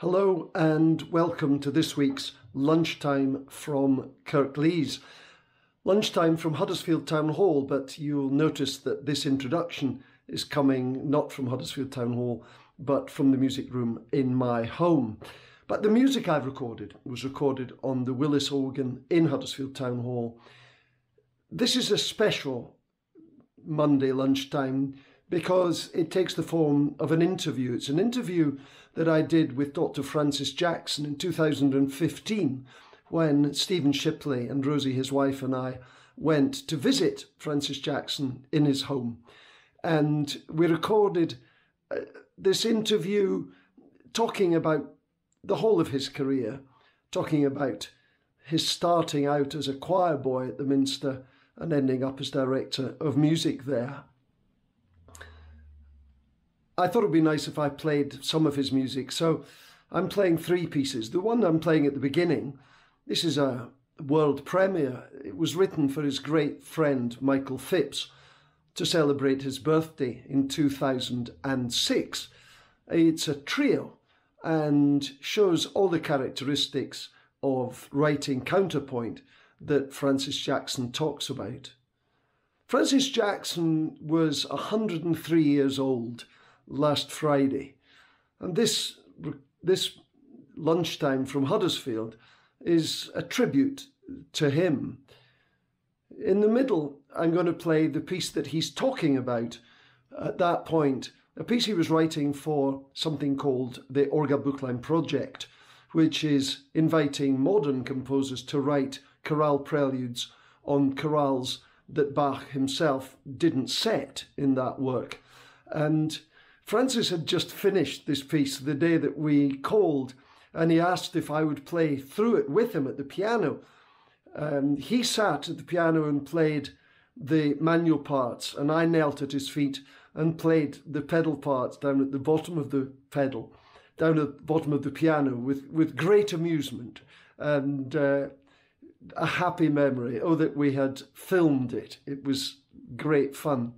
Hello and welcome to this week's Lunchtime from Kirklees. Lunchtime from Huddersfield Town Hall, but you'll notice that this introduction is coming not from Huddersfield Town Hall, but from the music room in my home. But the music I've recorded was recorded on the Willis organ in Huddersfield Town Hall. This is a special Monday lunchtime because it takes the form of an interview. It's an interview that I did with Dr. Francis Jackson in 2015 when Stephen Shipley and Rosie, his wife, and I went to visit Francis Jackson in his home. And we recorded this interview talking about the whole of his career, talking about his starting out as a choir boy at the Minster and ending up as director of music there. I thought it would be nice if I played some of his music, so I'm playing three pieces. The one I'm playing at the beginning, this is a world premiere. It was written for his great friend Michael Phipps to celebrate his birthday in 2006. It's a trio and shows all the characteristics of writing counterpoint that Francis Jackson talks about. Francis Jackson was 103 years old last Friday, and this lunchtime from Huddersfield is a tribute to him. In the middle, I'm going to play the piece that he's talking about at that point, a piece he was writing for something called the Orgelbuchlein Project, which is inviting modern composers to write chorale preludes on chorales that Bach himself didn't set in that work. And Francis had just finished this piece the day that we called, and he asked if I would play through it with him at the piano. He sat at the piano and played the manual parts, and I knelt at his feet and played the pedal parts down at the bottom of the pedal, down at the bottom of the piano with great amusement and a happy memory. Oh, that we had filmed it. It was great fun.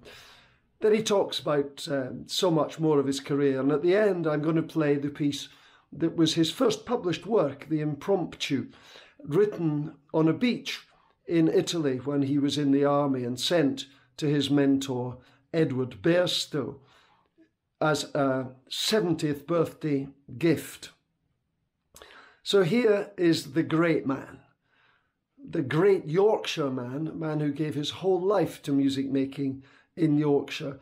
Then he talks about so much more of his career, and at the end I'm going to play the piece that was his first published work, the Impromptu, written on a beach in Italy when he was in the army and sent to his mentor Edward Bairstow as a 70th birthday gift. So here is the great man, the great Yorkshire man, a man who gave his whole life to music making in Yorkshire,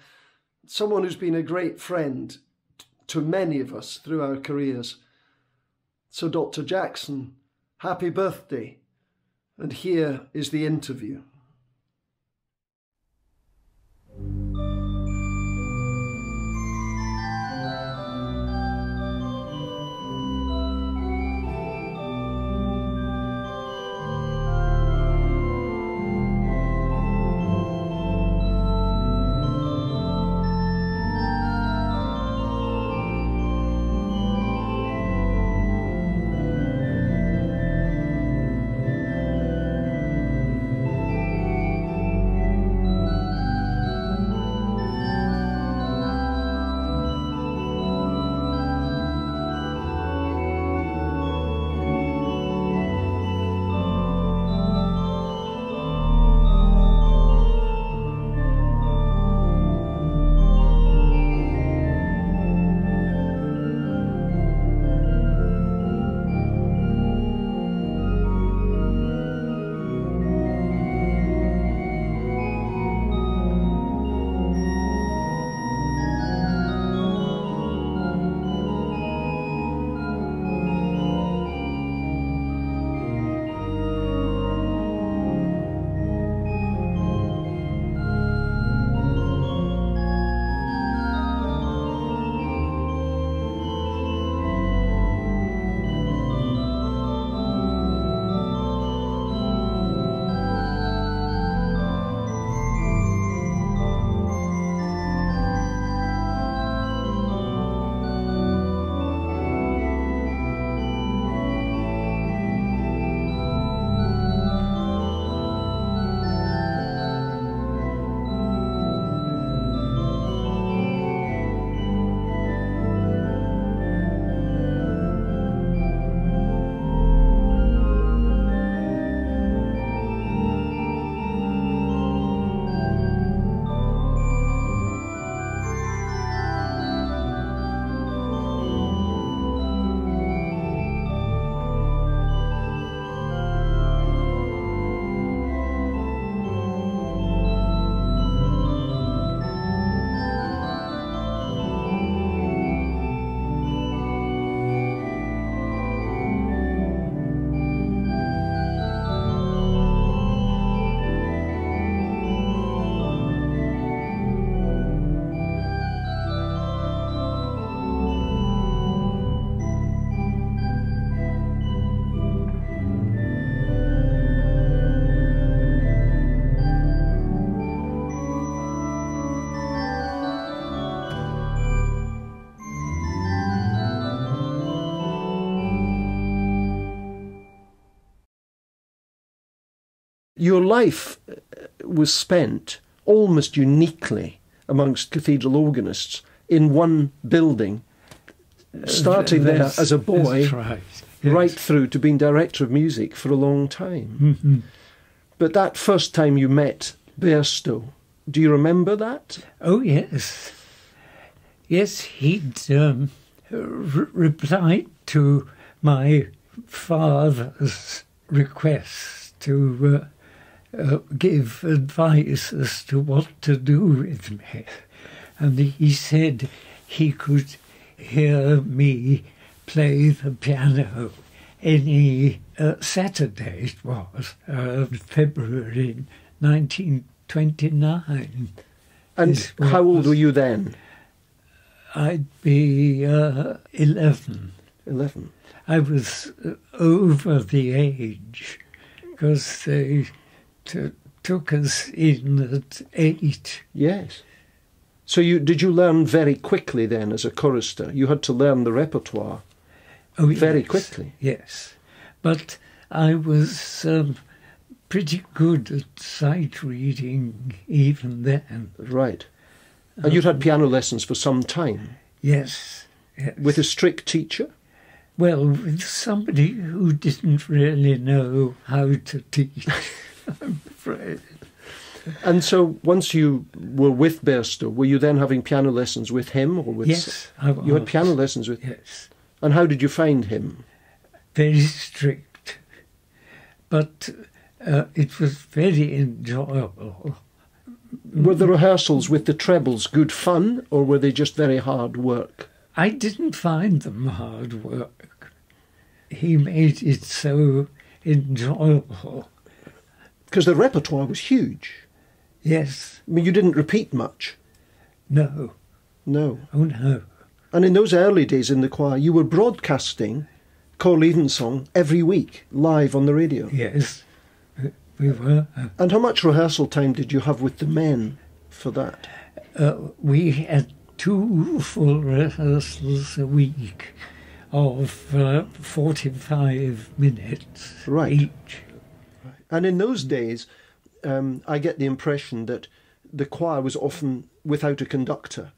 someone who's been a great friend to many of us through our careers. So Dr. Jackson, happy birthday, and here is the interview. Your life was spent almost uniquely amongst cathedral organists in one building, starting there as a boy, right. Yes. right through to being director of music for a long time. Mm-hmm. But that first time you met Bairstow, do you remember that? Oh, yes. Yes, he'd replied to my father's request to give advice as to what to do with me. And he said he could hear me play the piano any Saturday, it was, February 1929. And how old were you then? I'd be 11. 11. I was over the age because they took us in at 8. Yes. So did you learn very quickly then as a chorister? You had to learn the repertoire very quickly. Yes. But I was pretty good at sight reading even then. Right. And you'd had piano lessons for some time? Yes. With a strict teacher? Well, with somebody who didn't really know how to teach, I'm afraid. And so once you were with Bairstow, were you then having piano lessons with him? Or with Yes, I was. You had piano lessons with him? Yes. And how did you find him? Very strict. But it was very enjoyable. Were the rehearsals with the trebles good fun, or were they just very hard work? I didn't find them hard work. He made it so enjoyable. Because the repertoire was huge. Yes. I mean, you didn't repeat much. No. No. Oh, no. And in those early days in the choir, you were broadcasting Choral Evensong every week, live on the radio. Yes, we were. And how much rehearsal time did you have with the men for that? We had 2 full rehearsals a week of 45 minutes each. And in those days, I get the impression that the choir was often without a conductor.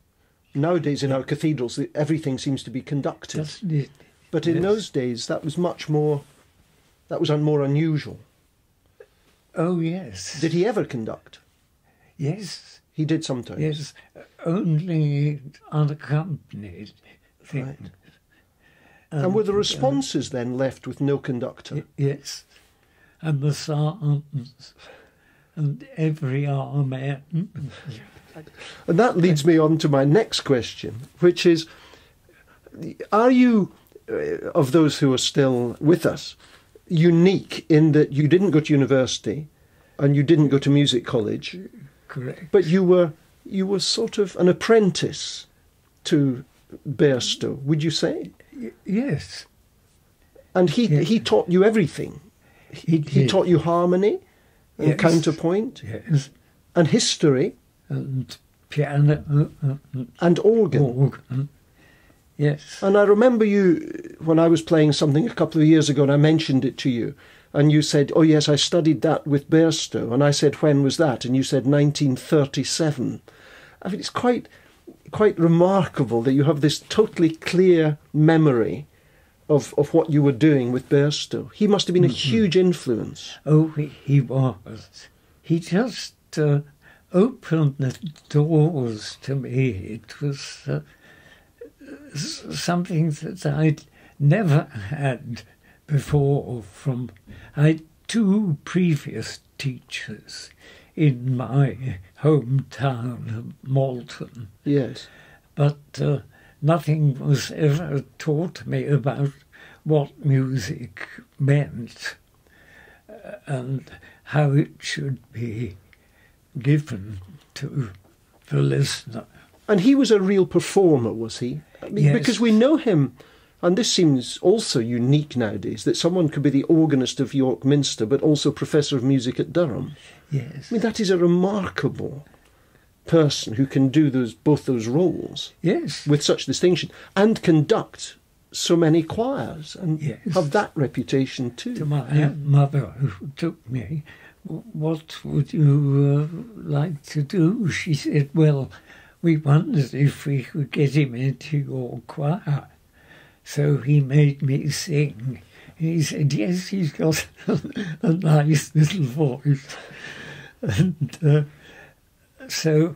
Nowadays in our cathedrals, everything seems to be conducted. Doesn't it? But in those days, that was more unusual. Oh, yes. Did he ever conduct? Yes. He did sometimes? Yes, only unaccompanied things. Right. And were the responses then left with no conductor? Yes. And the psalms and every amen. And that leads me on to my next question, which is, are you, of those who are still with us, unique in that you didn't go to university and you didn't go to music college? Correct. But you were sort of an apprentice to Bairstow, would you say? Yes. And he taught you everything. He taught you harmony and counterpoint and history and piano and organ. Yes. And I remember you, when I was playing something a couple of years ago and I mentioned it to you, and you said, oh yes, I studied that with Bairstow. And I said, when was that? And you said 1937. I mean, it's quite remarkable that you have this totally clear memory of what you were doing with Bairstow. He must have been a huge influence. Oh, he was. He just opened the doors to me. It was something that I'd never had before from... I had 2 previous teachers in my hometown of Malton. Yes. But nothing was ever taught me about what music meant and how it should be given to the listener. And he was a real performer, was he? I mean, yes. Because we know him, and this seems also unique nowadays, that someone could be the organist of York Minster, but also professor of music at Durham. Yes. I mean, that is a remarkable person who can do both those roles. Yes. With such distinction, and conduct so many choirs, and have that reputation too. To my mother, who took me what would you like to do? She said, well, we wondered if we could get him into your choir. So he made me sing. He said, yes, he's got a nice little voice. And so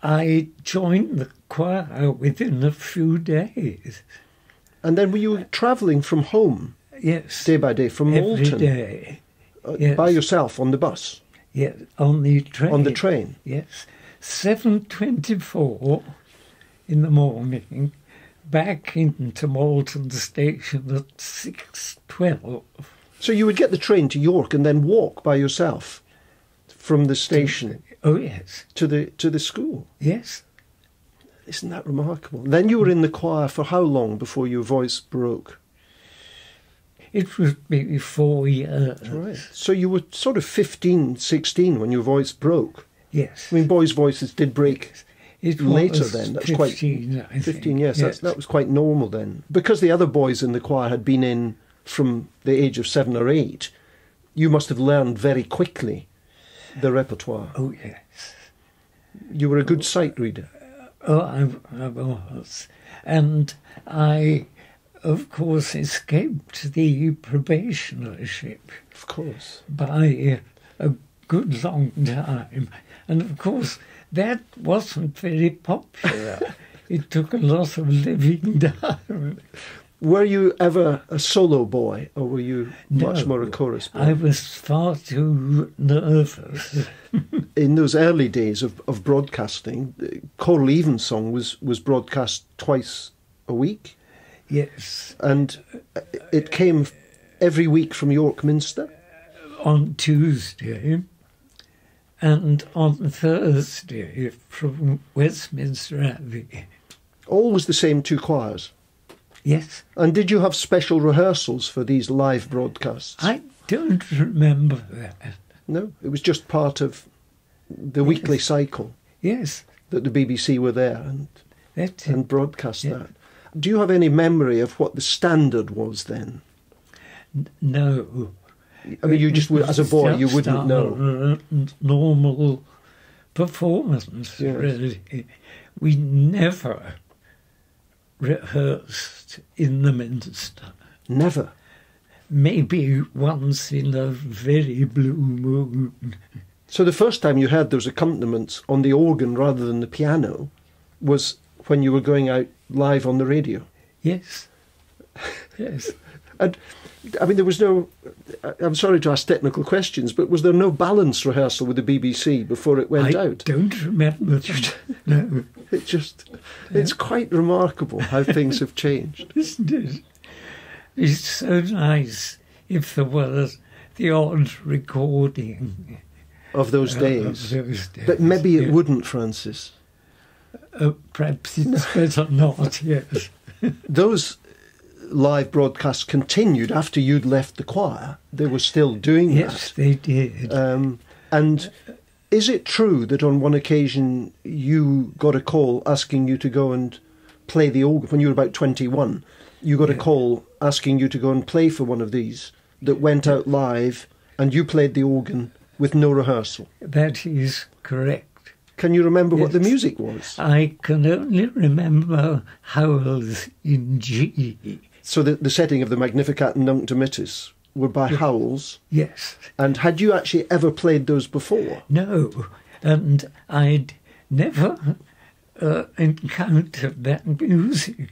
I joined the choir within a few days. And then were you travelling from home? Yes. Day by day, from Malton? Every day. Yes. By yourself, on the bus? Yes, on the train. On the train? Yes. 7:24 in the morning, back into Malton station at 6:12. So you would get the train to York and then walk by yourself from the station? Oh, yes. To the school? Yes. Isn't that remarkable? Then you were in the choir for how long before your voice broke? It was maybe 4 years. Right. So you were sort of 15, 16 when your voice broke? Yes. I mean, boys' voices did break it later was then. That's 15, quite I 15 think. yes. Yes. That was quite normal then. Because the other boys in the choir had been in from the age of 7 or 8, you must have learned very quickly the repertoire. Oh, yes. You were a good sight reader. Oh, I was. And I, of course, escaped the probationership Of course. by a good long time. And, of course, that wasn't very popular. It took a lot of living down. Were you ever a solo boy, or were you much more a chorus boy? I was far too nervous. In those early days of broadcasting, choral evensong was broadcast twice a week. Yes. And it came every week from York Minster? On Tuesday, and on Thursday from Westminster Abbey. Always the same two choirs? Yes. And did you have special rehearsals for these live broadcasts? I don't remember that. No, it was just part of the weekly cycle. Yes. That the BBC were there and broadcast Yeah. that. Do you have any memory of what the standard was then? No. I mean, you just as a boy, you wouldn't know. Normal performance, Yes. really. We never rehearsed in the Minster. Never. Maybe once in a very blue moon. So the first time you heard those accompaniments on the organ rather than the piano was when you were going out live on the radio? Yes. Yes. And, I mean, there was no... I'm sorry to ask technical questions, but was there no balance rehearsal with the BBC before it went out? I don't remember that. No. It's quite remarkable how things have changed. Isn't it? It's so nice if there was the odd recording Of those days. Of those days. But maybe it wouldn't, Francis. Perhaps it's better not, yes. Those live broadcasts continued after you'd left the choir. They were still doing that. Yes, they did. And is it true that on one occasion you got a call asking you to go and play the organ when you were about 21? You got a call asking you to go and play for one of these that went out live, and you played the organ with no rehearsal? That is correct. Can you remember what the music was? I can only remember Howells in G. So the setting of the Magnificat and Nunc Dimittis were by Howells. Yes. And had you actually ever played those before? No, and I'd never encountered that music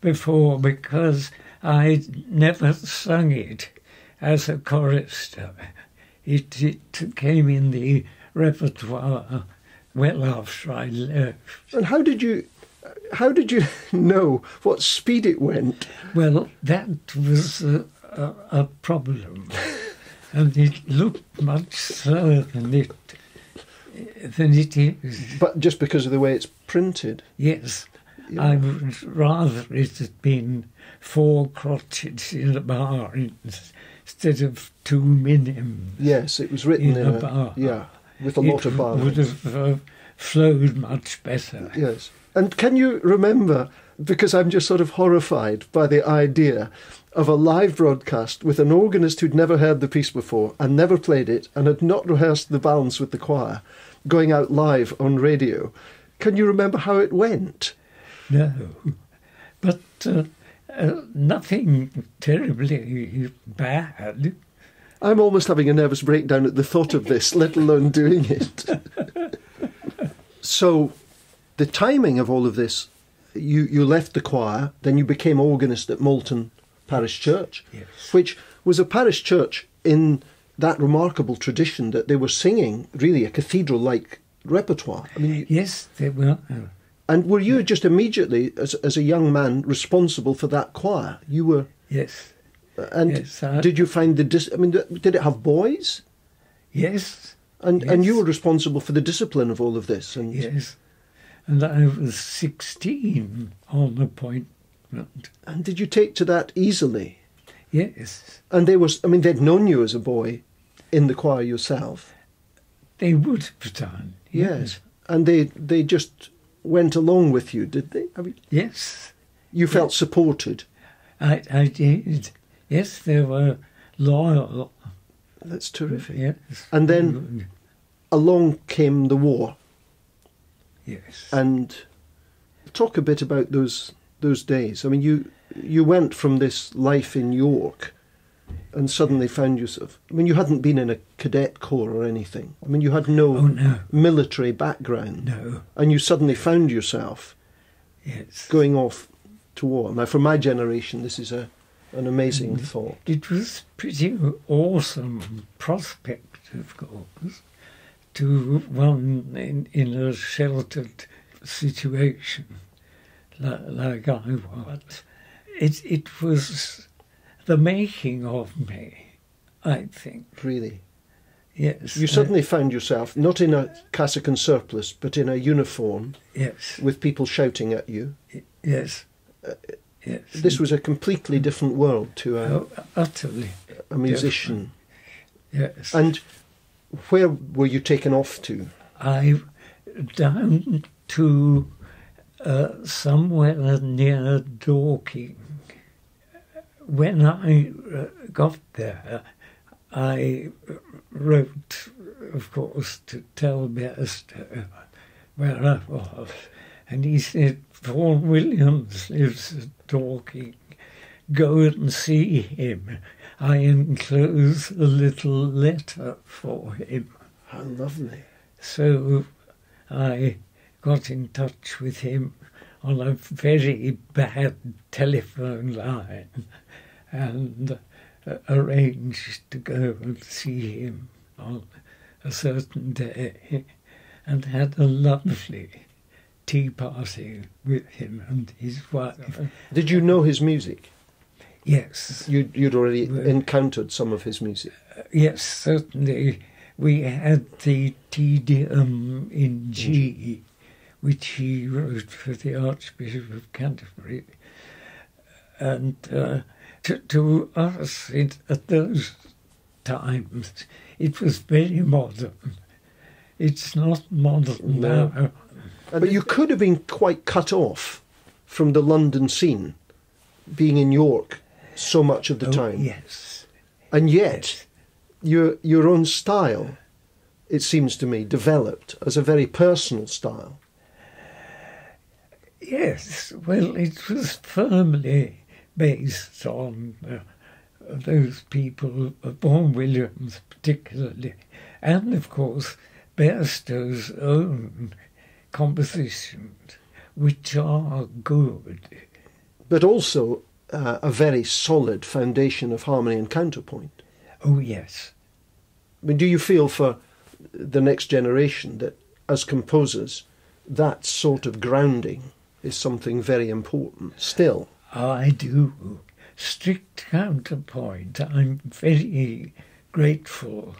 before because I'd never sung it as a chorister. It came in the repertoire well after I left. And how did you know what speed it went? Well, that was a problem, and it looked much slower than it is. But just because of the way it's printed? Yes. Yeah. I would rather it had been 4 crotchets in a bar instead of 2 minims. Yes, it was written in a bar. Yeah, with a lot of bars. It would have flowed much better. Yes. And can you remember, because I'm just sort of horrified by the idea of a live broadcast with an organist who'd never heard the piece before and never played it and had not rehearsed the balance with the choir, going out live on radio. Can you remember how it went? No, but nothing terribly bad. I'm almost having a nervous breakdown at the thought of this, let alone doing it. So the timing of all of this, you left the choir, then you became organist at Moulton Parish Church, yes, which was a parish church in that remarkable tradition that they were singing really a cathedral-like repertoire. I mean, yes, they were. And were you just immediately, as a young man, responsible for that choir? You were. Yes. And yes, did you find did it have boys? Yes. And yes. and you were responsible for the discipline of all of this. And yes. And I was 16 on appointment. And did you take to that easily? Yes. And they'd known you as a boy in the choir yourself. They would have done. Yes. And they just went along with you, did they? Yes. You felt supported. I did. Yes, they were loyal. That's terrific. Yes. And then along came the war. Yes. And talk a bit about those days. I mean, you went from this life in York and suddenly found yourself... I mean, you hadn't been in a cadet corps or anything. I mean, you had no military background. No. And you suddenly found yourself going off to war. Now, for my generation, this is an amazing thought. It was pretty awesome prospect, of course, to one in a sheltered situation like I was. It was the making of me, I think. Really? Yes. You suddenly found yourself not in a cassock and surplice, but in a uniform. Yes. With people shouting at you. Yes. Yes. This was a completely different world to utterly a musician. Different. Yes. And where were you taken off to? Down to somewhere near Dorking. When I got there, I wrote, of course, to tell Bairstow where I was, and he said, "Vaughan Williams lives at Dorking. Go and see him. I enclose a little letter for him." How lovely. So I got in touch with him on a very bad telephone line and arranged to go and see him on a certain day and had a lovely tea party with him and his wife. Did you know his music? Yes. You'd already encountered some of his music? Yes, certainly. We had the Te Deum in G, which he wrote for the Archbishop of Canterbury. And to us, at those times, it was very modern. It's not modern now. But you could have been quite cut off from the London scene, being in York so much of the time. Yes. And yet, your own style, it seems to me, developed as a very personal style. Yes, well, it was firmly based on those people, Vaughan Williams particularly, and of course Bairstow's own compositions, which are good. But also a very solid foundation of harmony and counterpoint. Oh, yes. I mean, do you feel for the next generation that, as composers, that sort of grounding is something very important still? I do. Strict counterpoint. I'm very grateful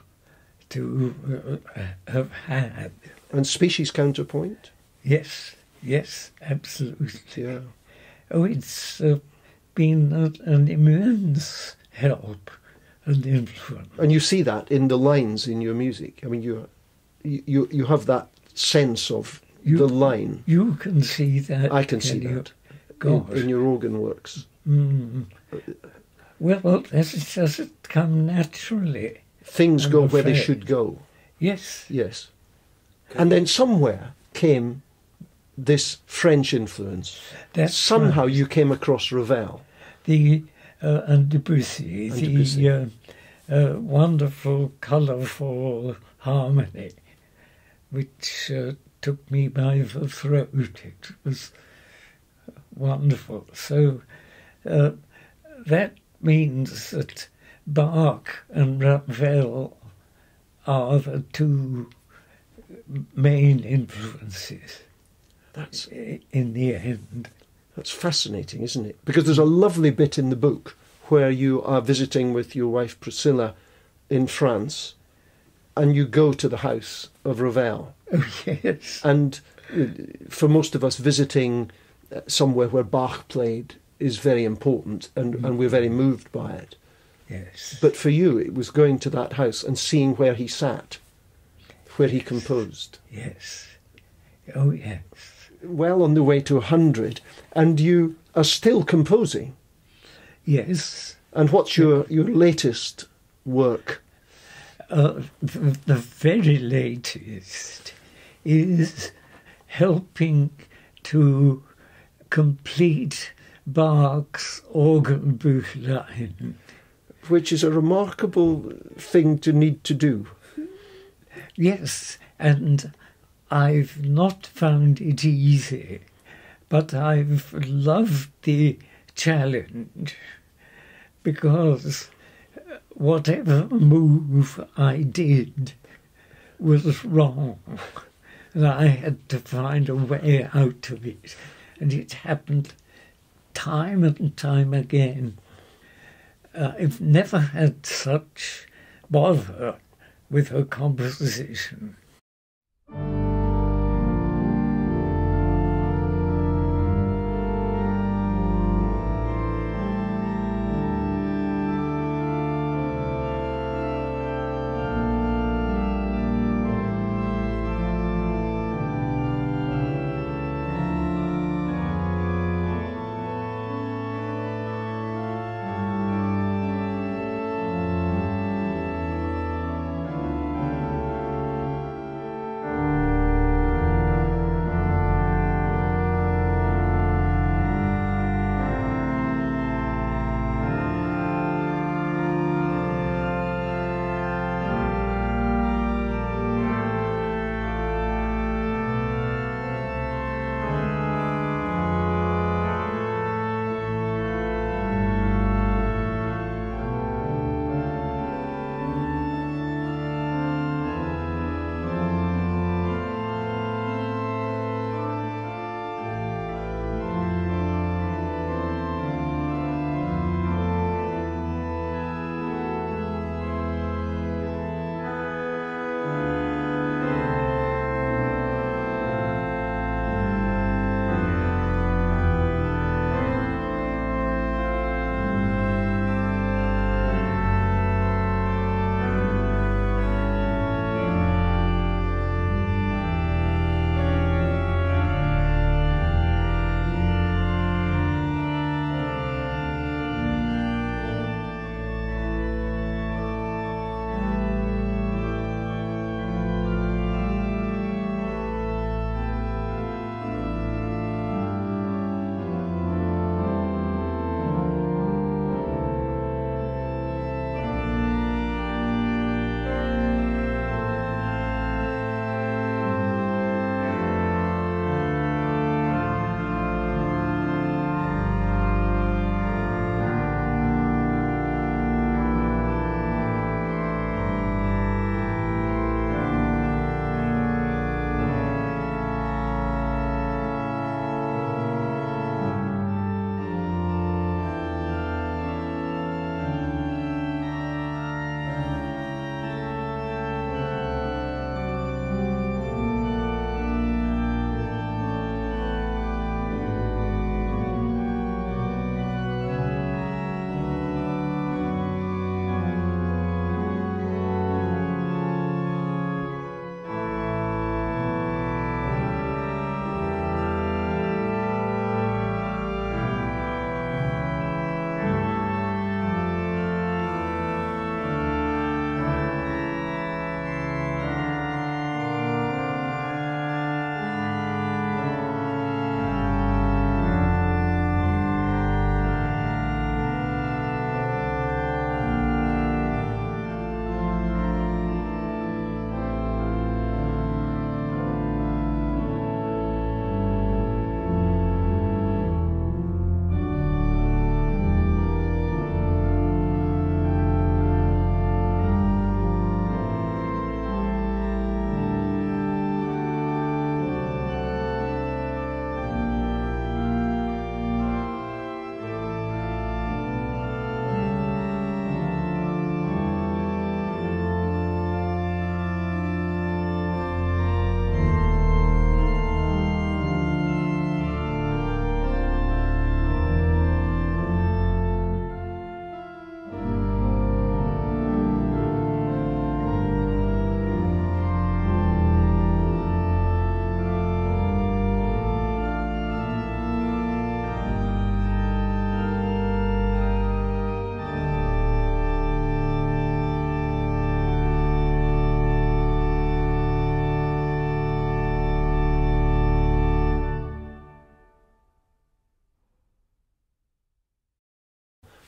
to have had. And species counterpoint? Yes, absolutely. Yeah. Oh, it's been an immense help and influence. And you see that in the lines in your music. I mean, you have that sense of the line. You can see that. I can see that in your organ works. Mm. Well, it doesn't come naturally. Things go where they should go. Yes. Yes. And then somewhere came this French influence. That's somehow right. You came across Ravel. And Debussy, the wonderful, colourful harmony, which took me by the throat. It was wonderful. So that means that Bach and Ravel are the two main influences. That's in the end. That's fascinating, isn't it? Because there's a lovely bit in the book where you are visiting with your wife Priscilla in France, and you go to the house of Ravel. Oh, yes. And for most of us, visiting somewhere where Bach played is very important, and we're very moved by it. Yes. But for you, it was going to that house and seeing where he sat, where he composed. Yes. Oh, yes. Well on the way to 100, and you are still composing. Yes. And what's your latest work? The very latest is helping to complete Bach's organ Büchlein. Which is a remarkable thing to need to do. Yes, and I've not found it easy, but I've loved the challenge, because whatever move I did was wrong, and I had to find a way out of it, and it happened time and time again. I've never had such bother with her composition.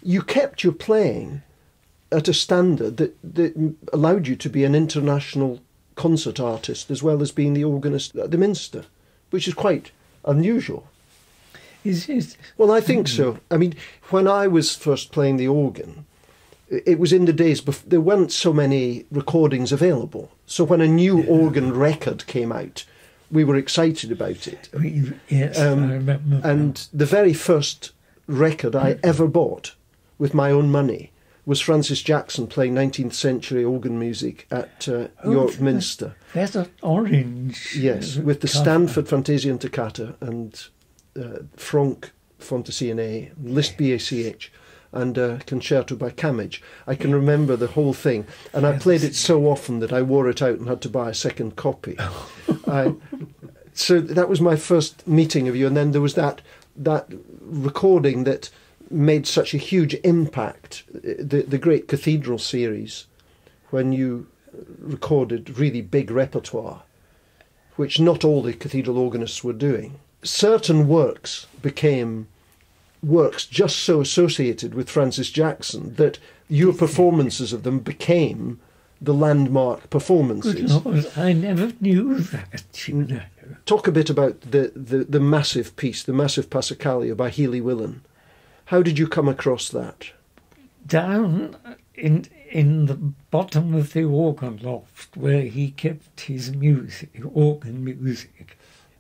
you kept your playing at a standard that allowed you to be an international concert artist as well as being the organist at the Minster, which is quite unusual. Is it? Well, I think so. I mean, when I was first playing the organ, it was in the days before there weren't so many recordings available. So when a new organ record came out, we were excited about it. Yes, I remember. And the very first record I ever bought with my own money was Francis Jackson playing 19th century organ music at York Minster. That's an orange. Yes, with the cover. Stanford Fantasia and Toccata and Franck Fantasia, Liszt BACH, and Concerto by Camage. I can remember the whole thing, and I played it so often that I wore it out and had to buy a second copy. So that was my first meeting of you, and then there was that recording that made such a huge impact, the Great Cathedral series, when you recorded really big repertoire, which not all the cathedral organists were doing. Certain works became works just so associated with Francis Jackson that your performances of them became the landmark performances. Good Lord, I never knew that, you know. Talk a bit about the massive piece, the massive Passacaglia by Healy Willan. How did you come across that? Down in the bottom of the organ loft where he kept his music, organ music,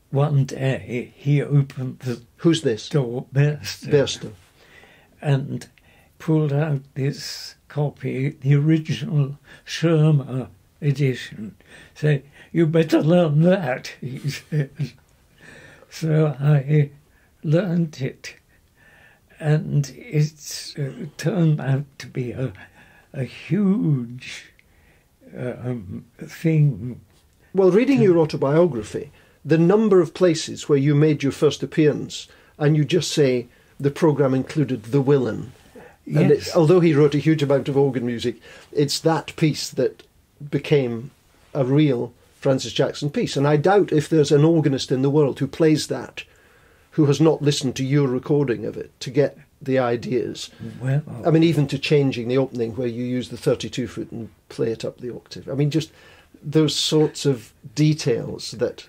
one day he opened the Who's this? door, Bairstow, and pulled out this copy, the original Schirmer edition. Said, "You better learn that," he said. So I learned it, and it's turned out to be a huge thing. Well, reading your autobiography, the number of places where you made your first appearance, and you just say the programme included the Willan. And Yes. although he wrote a huge amount of organ music, it's that piece that became a real Francis Jackson piece. And I doubt if there's an organist in the world who plays that, who has not listened to your recording of it to get the ideas. Well, I mean, even to changing the opening where you use the 32-foot and play it up the octave. I mean, just those sorts of details that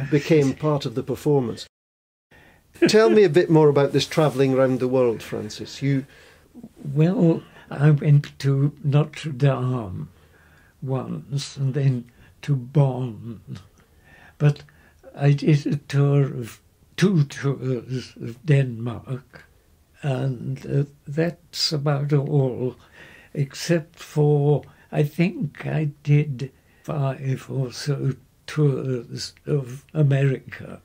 became part of the performance. Tell me a bit more about this travelling around the world, Francis. Well, I went to Notre Dame once and then to Bonn. But I did a tour of 2 tours of Denmark, and that's about all, except for, I think I did 5 or so tours of America,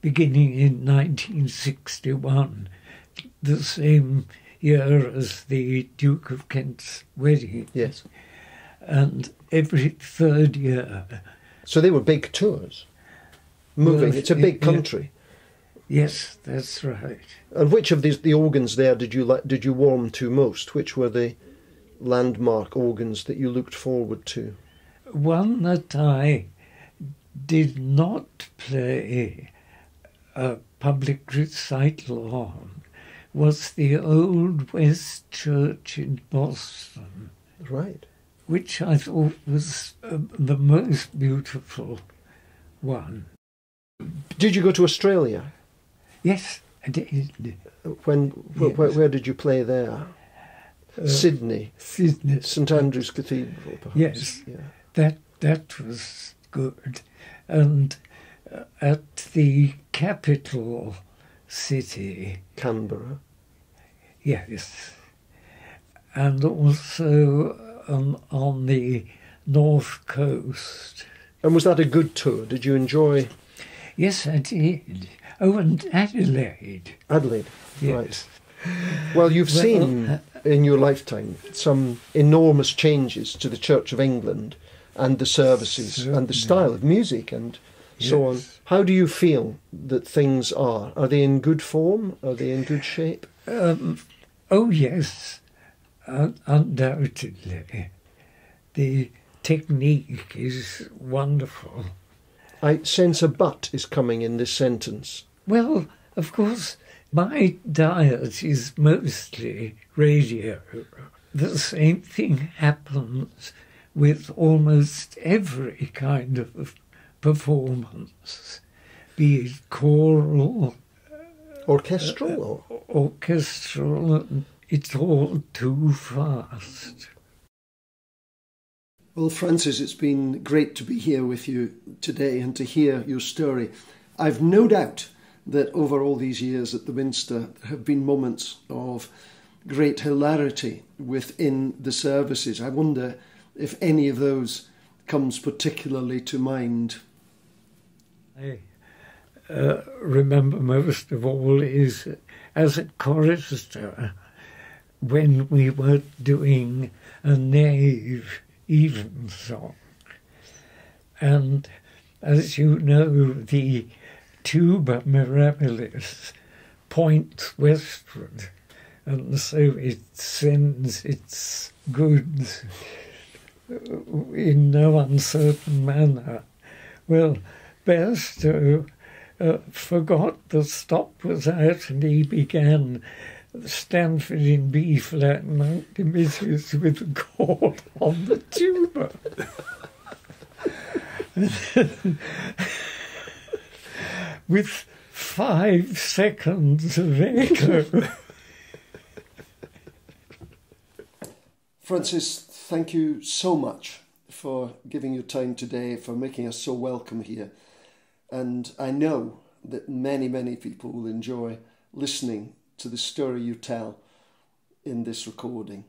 beginning in 1961, the same year as the Duke of Kent's wedding. Yes. And every 3rd year. So they were big tours. Moving. Well, it's a big country. Yes, that's right. And which of the organs there did you warm to most? Which were the landmark organs that you looked forward to? One that I did not play a public recital on was the Old West Church in Boston. Right. Which I thought was the most beautiful one. Did you go to Australia? Yes, I did. Where did you play there? Sydney. Sydney. St Andrew's Cathedral, perhaps. Yes, yeah. that was good. And at the capital city, Canberra. yes, and also on the north coast. And was that a good tour? Did you enjoy? Yes, I did. Oh, and Adelaide. Adelaide, Yes. right. Well, you've seen in your lifetime some enormous changes to the Church of England and the services and the style of music and so on. How do you feel that things are? Are they in good form? Are they in good shape? Oh, yes, undoubtedly. The technique is wonderful. I sense a but is coming in this sentence. Well, of course, My diet is mostly radio. The same thing happens with almost every kind of performance, be it choral, orchestral, orchestral, it's all too fast. Well, Francis, it's been great to be here with you today and to hear your story. I've no doubt that over all these years at the Minster there have been moments of great hilarity within the services. I wonder if any of those comes particularly to mind. I remember most of all is as a chorister when we were doing a nave evensong. And as you know, the tuba mirabilis points westward, and so it sends its goods in no uncertain manner. Well, Bairstow forgot the stop was out, and he began Stanford in B flat, Monk Dimitris with a chord on the tuba. With 5 seconds of echo. Francis, thank you so much for giving your time today, for making us so welcome here. And I know that many, many people will enjoy listening to the story you tell in this recording.